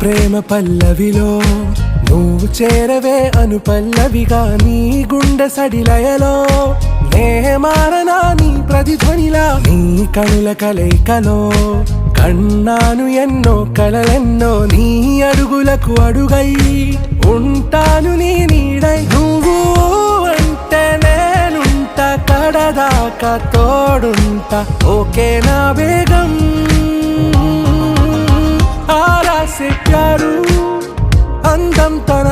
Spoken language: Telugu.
ప్రేమ పల్లవిలో నువ్వు చేరవే అను పల్లవిగా నీ గుండె సడిలయలో నే మారనా నీ ప్రతిధ్వనిలా నీ కనుల కలయికలో కన్నాను ఎన్నో కలలెన్నో నీ అడుగులకు అడుగై ఉంటాను నీ నీడై నువ్వు అంటే నేనుంట కడదాకా తోడుంటా ఓకే నా వేగం ఆరా से प्यारू అందం తన